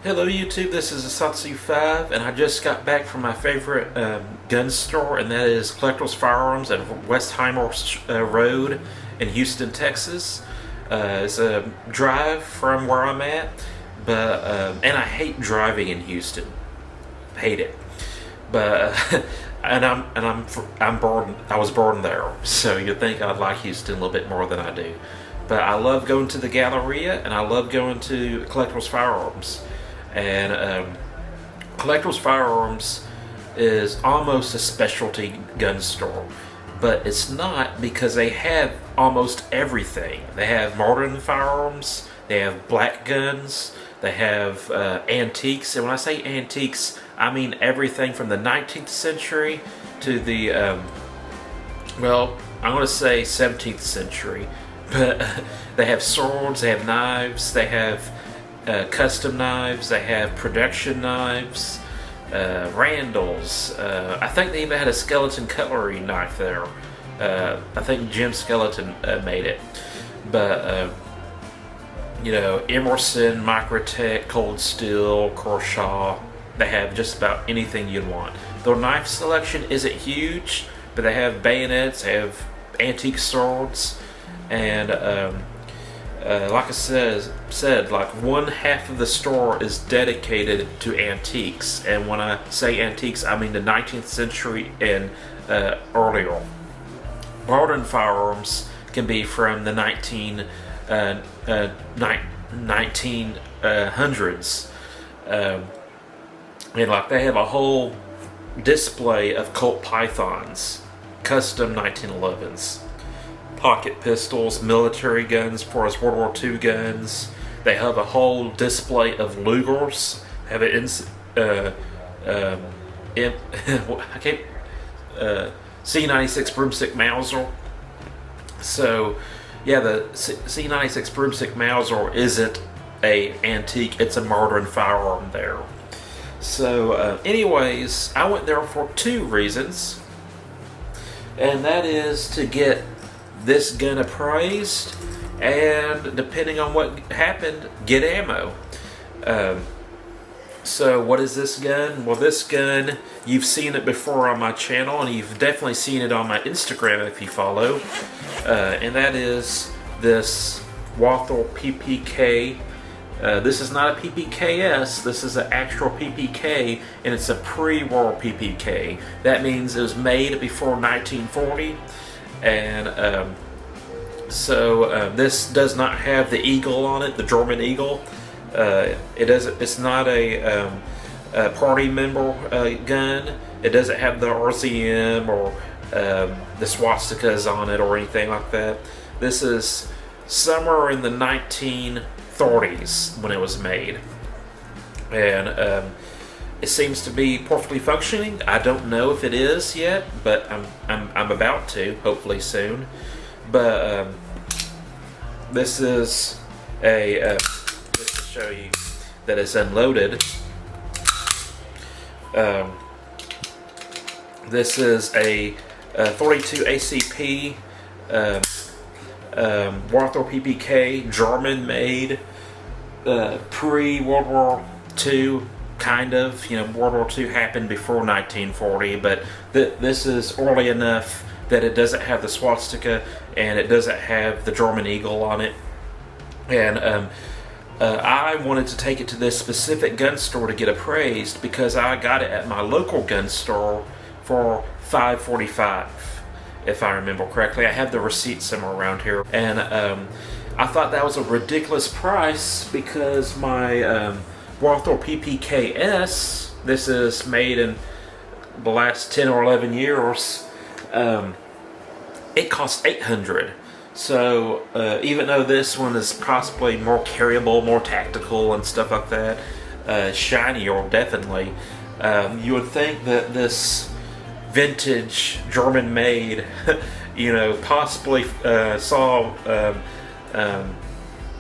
Hello YouTube, this is Asatsu5 and I just got back from my favorite gun store, and that is Collector's Firearms at Westheimer Road in Houston, Texas. It's a drive from where I'm at, but and I hate driving in Houston. Hate it. But I'm born. I was born there, so you'd think I'd like Houston a little bit more than I do. But I love going to the Galleria, and I love going to Collector's Firearms. And Collector's Firearms is almost a specialty gun store, but it's not, because they have almost everything. They have modern firearms, they have black guns, they have antiques, and when I say antiques, I mean everything from the 19th century to the, well, I'm going to say 17th century, but they have swords, they have knives, they have custom knives, they have production knives, Randalls. I think they even had a skeleton cutlery knife there. I think Jim Skeleton made it. But, you know, Emerson, Microtech, Cold Steel, Kershaw, they have just about anything you'd want. Their knife selection isn't huge, but they have bayonets, they have antique swords, and like I said, like one half of the store is dedicated to antiques, and when I say antiques, I mean the 19th century and earlier. Modern firearms can be from the 1900s, and like they have a whole display of Colt Pythons, custom 1911s. Pocket pistols, military guns, as far as World War II guns. They have a whole display of Lugers. Have it C96 broomstick Mauser. So, yeah, the C96 broomstick Mauser isn't a antique; it's a modern firearm there. So, anyways, I went there for two reasons, and that is to get this gun appraised, and depending on what happened, get ammo. So what is this gun? Well, this gun, you've seen it before on my channel, and you've definitely seen it on my Instagram if you follow, and that is this Walther PPK. This is not a PPKS, this is an actual PPK, and it's a pre-war PPK. That means it was made before 1940. And this does not have the eagle on it, the German eagle. It's not a party member gun. It doesn't have the RCM or the swastikas on it or anything like that. This is somewhere in the 1930s when it was made, and it seems to be perfectly functioning. I don't know if it is yet, but I'm about to, hopefully soon. But this is a just to show you that it's unloaded. This is a 42 ACP Walther PPK, German-made, pre-World War II. Kind of, you know, World War II happened before 1940, but this is early enough that it doesn't have the swastika and it doesn't have the German eagle on it. And I wanted to take it to this specific gun store to get appraised, because I got it at my local gun store for $5.45, if I remember correctly. I have the receipt somewhere around here, and I thought that was a ridiculous price, because my Walther PPKS, this is made in the last 10 or 11 years, it costs $800. So even though this one is possibly more carryable, more tactical and stuff like that, shinier definitely, you would think that this vintage German-made, you know, possibly saw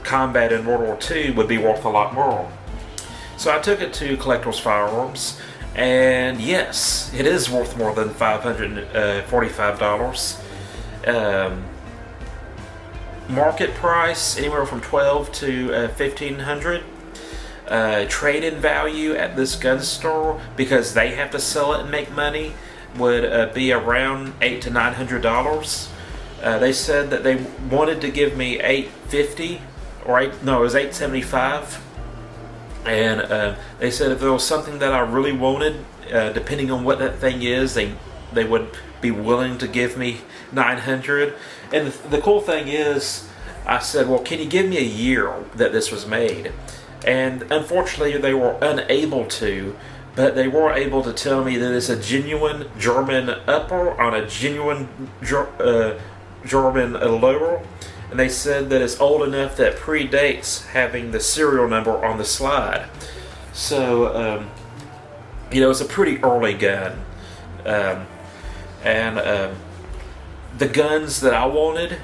combat in World War II would be worth a lot more. So I took it to Collector's Firearms, and yes, it is worth more than $545. Market price anywhere from $1,200 to $1,500. trade-in value at this gun store, because they have to sell it and make money, would be around $800 to $900. They said that they wanted to give me $850, or it was $875, and they said if there was something that I really wanted, depending on what that thing is, they would be willing to give me $900. And the cool thing is, I said, well, can you give me a year that this was made? And unfortunately, they were unable to, but they were able to tell me that it's a genuine German upper on a genuine German lower. And they said that it's old enough that predates having the serial number on the slide. So, it's a pretty early gun. The guns that I wanted,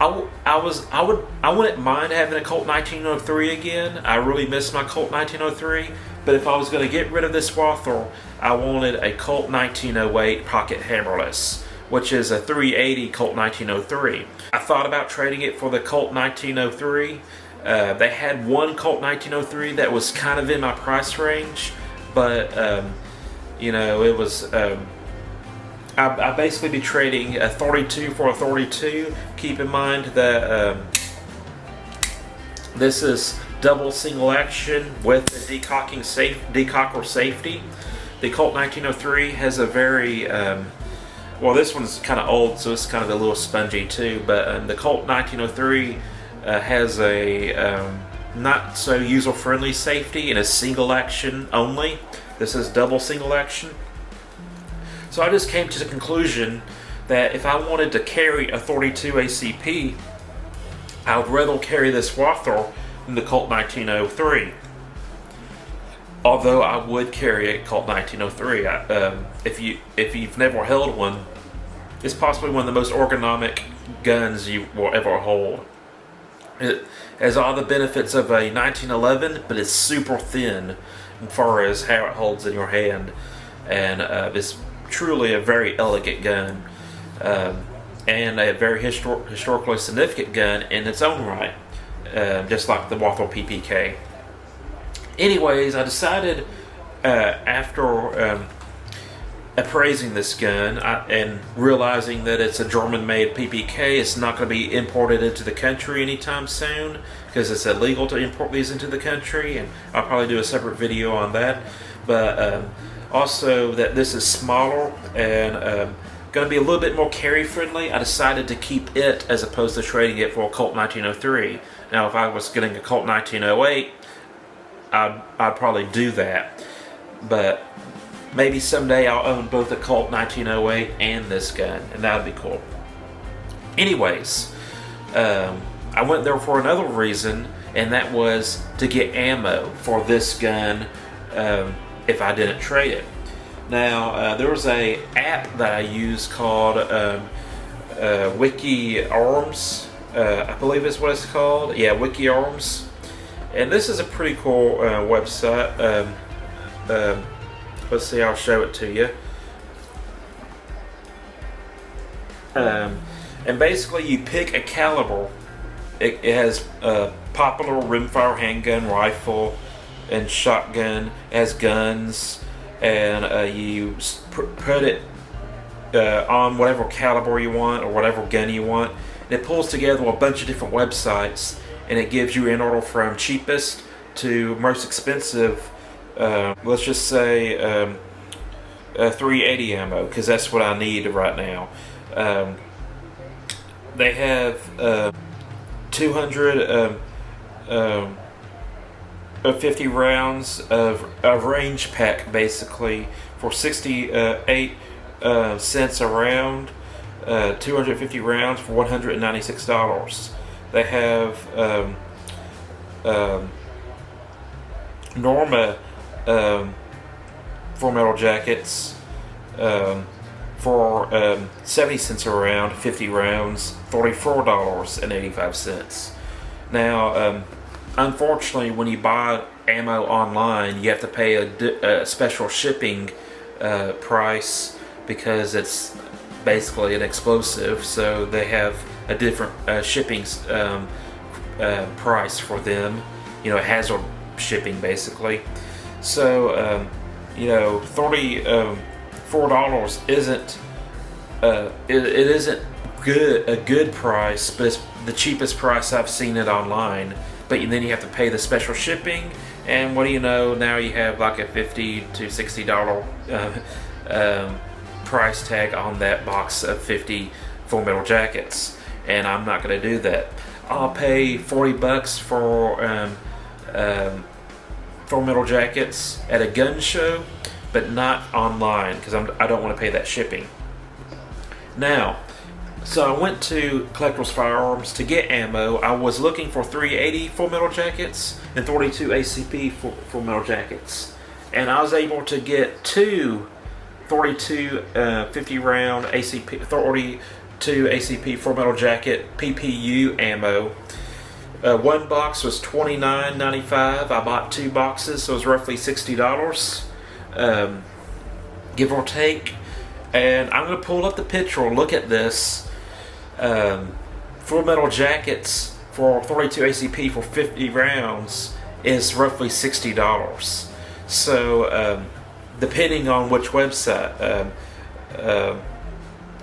I wouldn't mind having a Colt 1903 again. I really miss my Colt 1903. But if I was going to get rid of this Walther, I wanted a Colt 1908 pocket hammerless, which is a 380 Colt 1903. I thought about trading it for the Colt 1903. They had one Colt 1903 that was kind of in my price range, but it was. I basically be trading a 32 for a 32. Keep in mind that this is double single action with the decocker safety. The Colt 1903 has a very this one's kind of old, so it's kind of a little spongy too. But the Colt 1903 has a not so user-friendly safety and a single action only. This is double single action. So I just came to the conclusion that if I wanted to carry a 32 ACP, I would rather carry this Walther than the Colt 1903. Although I would carry a Colt 1903. If you've never held one, it's possibly one of the most ergonomic guns you will ever hold. It has all the benefits of a 1911, but it's super thin as far as how it holds in your hand, and it's truly a very elegant gun, and a very historically significant gun in its own right, just like the Walther PPK. Anyways, I decided after appraising this gun and realizing that it's a German-made PPK, it's not going to be imported into the country anytime soon because it's illegal to import these into the country, and I'll probably do a separate video on that. But also that this is smaller and going to be a little bit more carry-friendly, I decided to keep it as opposed to trading it for a Colt 1903. Now, if I was getting a Colt 1908, I'd probably do that, but maybe someday I'll own both the Colt 1908 and this gun, and that would be cool. Anyways, I went there for another reason, and that was to get ammo for this gun if I didn't trade it. Now, there was a app that I use called wikiarms, I believe is what it's called. Yeah, wikiarms. And this is a pretty cool website. Let's see, I'll show it to you. And basically you pick a caliber. It has a popular rimfire handgun, rifle, and shotgun. It has guns, and you put it on whatever caliber you want or whatever gun you want. And it pulls together a bunch of different websites, and it gives you in order from cheapest to most expensive. Let's just say 380 ammo, because that's what I need right now. They have 250 rounds of range pack, basically, for 68 cents a round. 250 rounds for $196. They have Norma 4-metal jackets for 70 cents a round, 50 rounds, $34.85. Now, unfortunately, when you buy ammo online, you have to pay a special shipping price because it's basically an explosive, so they have a different shipping price for them. You know, hazard shipping basically. So you know, $34 isn't it isn't a good price, but it's the cheapest price I've seen it online. But then you have to pay the special shipping, and what do you know, now you have like a $50 to $60 price tag on that box of 50 Full Metal Jackets, and I'm not going to do that. I'll pay $40 for Full Metal Jackets at a gun show, but not online, because I don't want to pay that shipping. Now, so I went to Collector's Firearms to get ammo. I was looking for 380 Full Metal Jackets and 42 ACP Full Metal Jackets, and I was able to get two 42 50 round ACP 42 ACP Full Metal Jacket PPU ammo. One box was $29.95. I bought two boxes, so it was roughly $60, give or take. And I'm going to pull up the picture and look at this. Full Metal Jackets for 42 ACP for 50 rounds is roughly $60. So depending on which website,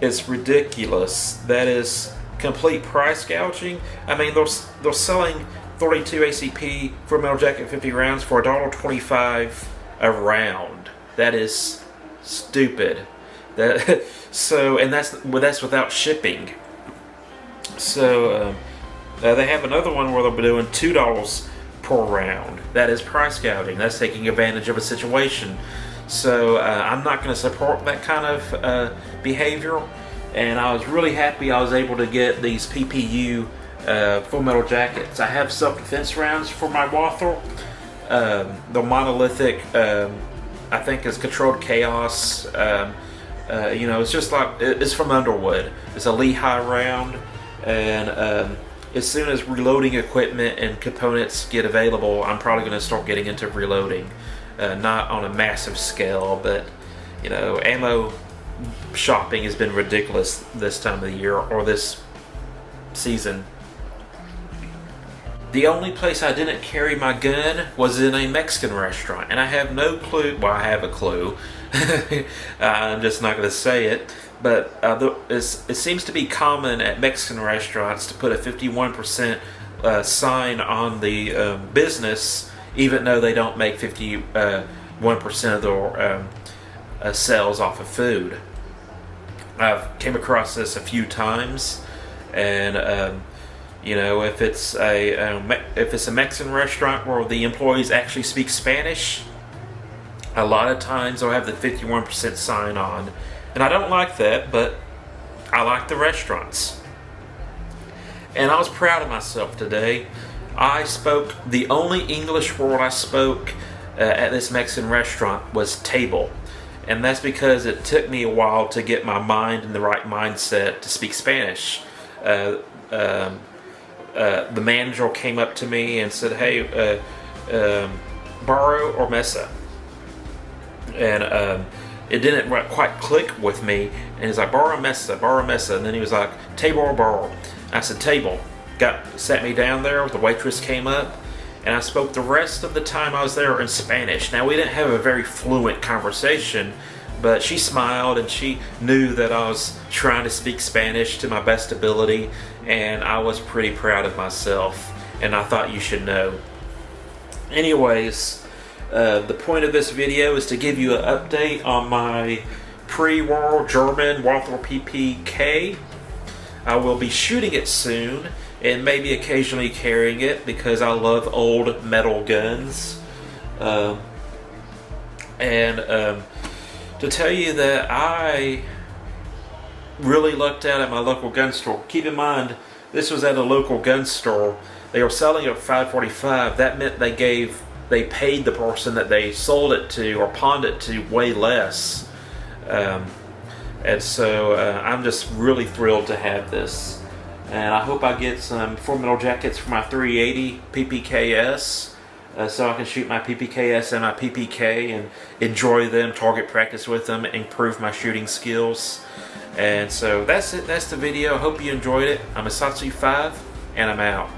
it's ridiculous. That is complete price gouging. I mean, they're selling 42 ACP Full Metal Jacket 50 rounds for $1.25 a round. That is stupid. So, and that's without shipping. So they have another one where they'll be doing $2 per round. That is price gouging. That's taking advantage of a situation. So I'm not going to support that kind of behavior. And I was really happy I was able to get these PPU Full Metal Jackets. I have self-defense rounds for my Walther. The monolithic, I think, is Controlled Chaos. You know, it's just like, it's from Underwood. It's a Lehigh round, and as soon as reloading equipment and components get available, I'm probably going to start getting into reloading. Not on a massive scale, but you know, ammo shopping has been ridiculous this time of the year, or this season. The only place I didn't carry my gun was in a Mexican restaurant, and I have no clue. Well, I have a clue. I'm just not going to say it, but it seems to be common at Mexican restaurants to put a 51% sign on the business, even though they don't make 51% of their sales off of food. I've came across this a few times, and you know, if it's a Mexican restaurant where the employees actually speak Spanish, a lot of times they'll have the 51% sign on, and I don't like that, but I like the restaurants. And I was proud of myself today. I spoke, the only English word I spoke at this Mexican restaurant was table. And that's because it took me a while to get my mind in the right mindset to speak Spanish. The manager came up to me and said, "Hey, borrow or mesa?" And it didn't quite click with me. And he's like, borrow mesa. And then he was like, table or borrow? I said, table. Sat me down there. The waitress came up, and I spoke the rest of the time I was there in Spanish. Now, we didn't have a very fluent conversation, but she smiled and she knew that I was trying to speak Spanish to my best ability, and I was pretty proud of myself, and I thought you should know. Anyways, the point of this video is to give you an update on my pre-war German Walther PPK. I will be shooting it soon, and maybe occasionally carrying it because I love old metal guns. To tell you that I really lucked out at my local gun store. Keep in mind, this was at a local gun store. They were selling it at $5.45. That meant they paid the person that they sold it to or pawned it to way less. And so I'm just really thrilled to have this. And I hope I get some Full Metal Jackets for my 380 PPKS, so I can shoot my PPKS and my PPK and enjoy them, target practice with them, improve my shooting skills. And so that's it. That's the video. I hope you enjoyed it. I'm Asatsu5, and I'm out.